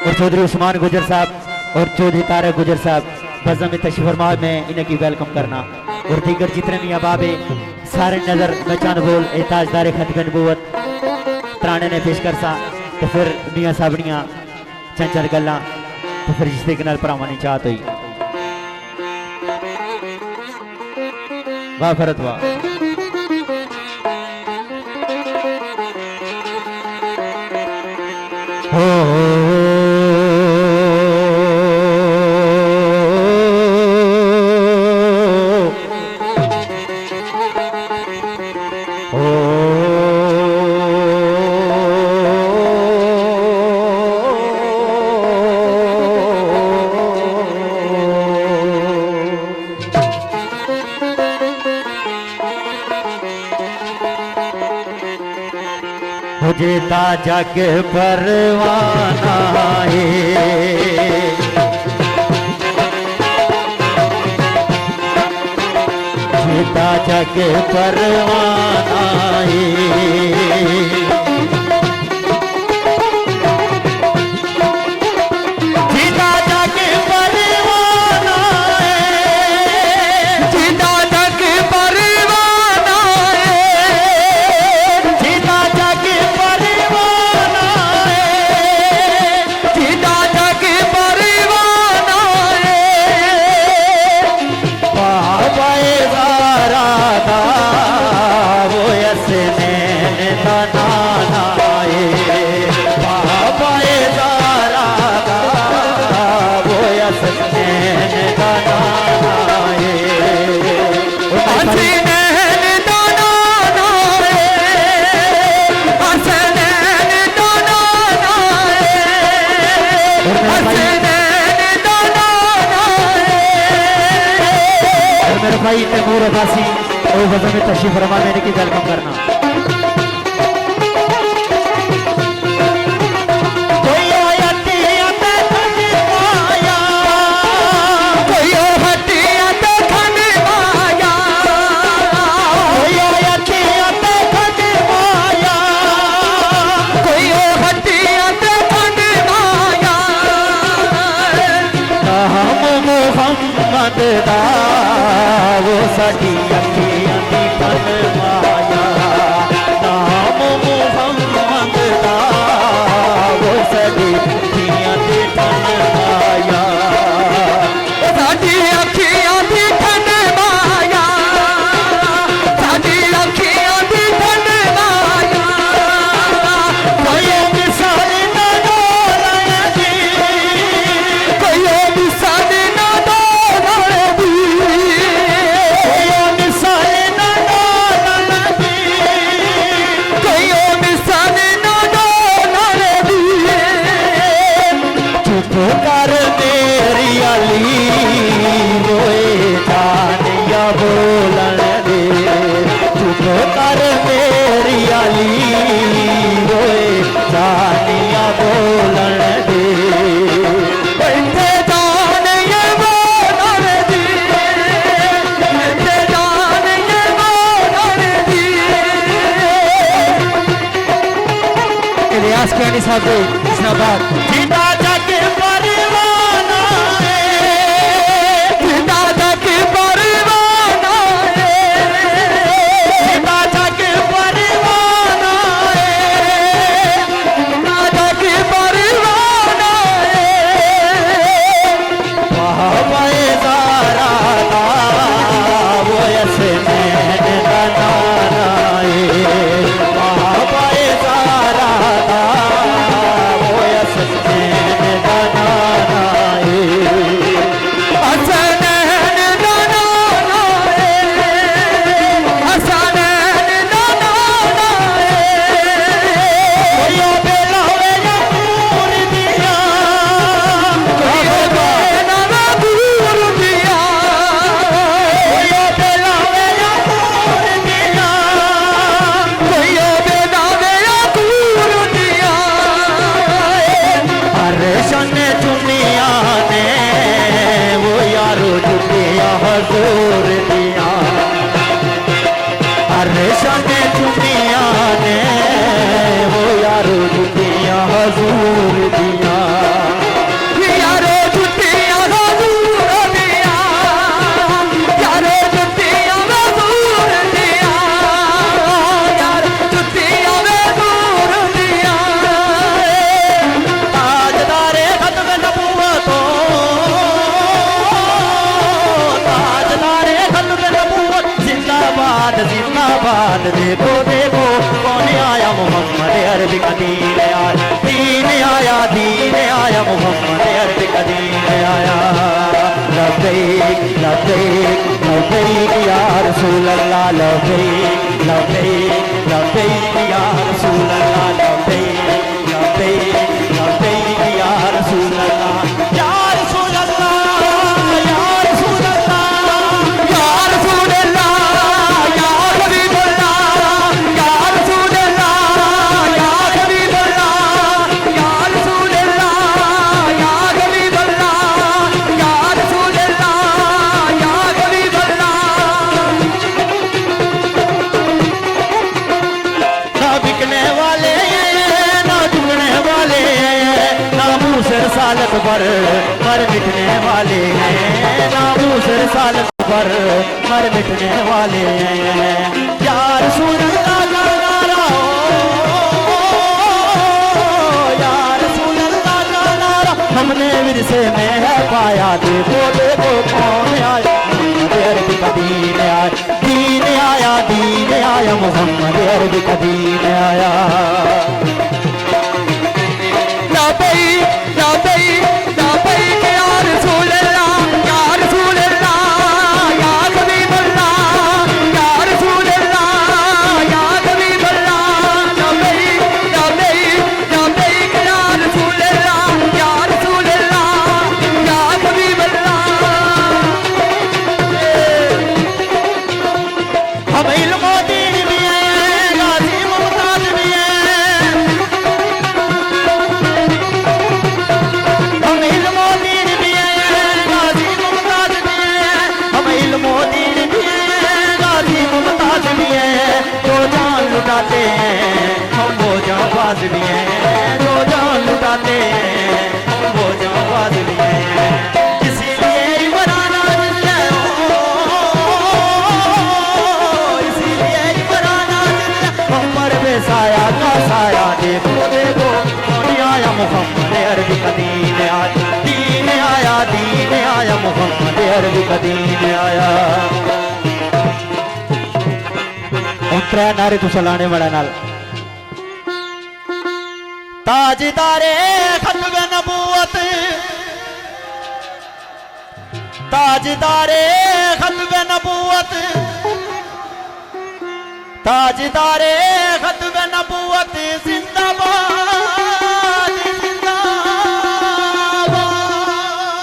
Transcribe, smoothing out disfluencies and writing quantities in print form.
और चौधरी उस्मान गुजर साहब और चौधरी तारक गुजर साहब बज़म में तशरीफ फरमा में इन्हें की वेलकम करना और दीगर जितने भी अहबाब सारे नजर नचान बोल एताजदार खतब नबूवत तराने ने पेश कर सा तो फिर मियाँ साहबड़ियाँ चंचल गल्ला तो फिर जिस तरीके नाल भरावां दी चाहत हुई वाह फरत वाह जेता जग परवाना है जेता जग परवाना है भाई तैमूर अब्बासी और बज़म में तशरीफ फरमा में की वेलकम करना वो साडी अखियां दी फरमाया नाम मुहम्मद दा वो साडी अखियां दी फरमाया साडी अखियां दी फरमाया साडी अखियां दी फरमाया कोई मिसाल ना डोला दी कोई मिसाल ना कर मेरी अली रोए जानिया बोलन दे चुप कर मेरी अली रोए जानिया बोलन दे बैठे जानिया बोलन दे बैठे जानिया बोलन दे इलियास कियानी साहब इस्लामाबाद जीता जग परवाना है जीता जग परवाना है जीता जग परवाना है जीता जग परवाना है वहां ज़ारा दा वो यसमैन दा नाना है वहां ज़ारा दा वो यसमैन दा नाना हजूर दिया हर शन दुनिया ने वो यार दुनिया हजूर दिया देखो देखो कौन आया मोहम्मद अरबी का दीन आया, दीन आया, दीन आया, मोहम्मद अरबी का दीन आया। लब्बैक लब्बैक लब्बैक या रसूल अल्लाह, लब्बैक लब्बैक लब्बैक या रसूल अल्लाह, लब्बैक लब्बैक लब्बैक या रसूल अल्लाह, या रसूल अल्लाह, या रसूल अल्लाह, या रसूल अल्लाह, या हबीबुल्लाह, या रसूल अल्लाह, या हबीबुल्लाह, या रसूल अल्लाह, या हबीबुल्लाह, या रसूल अल्लाह, या हबीबुल्लाह। ना बिकने वाले ना झुकने वाले, नामूस रसालत पर मर मिटने वाले हैं, नामूस रसालत पर मर मिटने वाले हैं। या रसूल अल्लाह का नारा हो, या रसूल अल्लाह का नारा हमने विरसे में है पाया। देखो देखो कौन आया मोहम्मद अरबी का दीन आया, दीन आया, दीन आया, मोहम्मद अरबी का दीन आया। लब्बैक लब्बैक लब्बैक या रसूल अल्लाह, या रसूल अल्लाह, या हबीबुल्लाह, या रसूल अल्लाह, या हबीबुल्लाह। लब्बैक लब्बैक लब्बैक या रसूल अल्लाह, या रसूल अल्लाह, या हबीबुल्लाह। हम इल्म दीन भी हैं, गाजी मुमताज भी हैं, हम इल्म दीन भी हैं, गाजी मुमताज भी हैं, हम इल्म दीन भी हैं, गाजी मुमताज भी हैं। जो जान लुटाते हैं हम वो जाबाज भी हैं, जो जान लुटाते हैं हम वो जाबाज भी हैं। इसीलिए इमरान आजिज़ है, इसीलिए इमरान आजिज़ है, हम पर बेसाया का साया। देखो देखो कौन आया मोहम्मद अरबी का दीन आया, दीन आया, दीन आया, मोहम्मद अरबी का दीन आया। उतरा नारे तू सलाने वाला नाल ताजदारे खत्म नबूवत, ताजदारे खत्म नबूवत, ताजदारे खत्म नबूवत जिंदाबाद।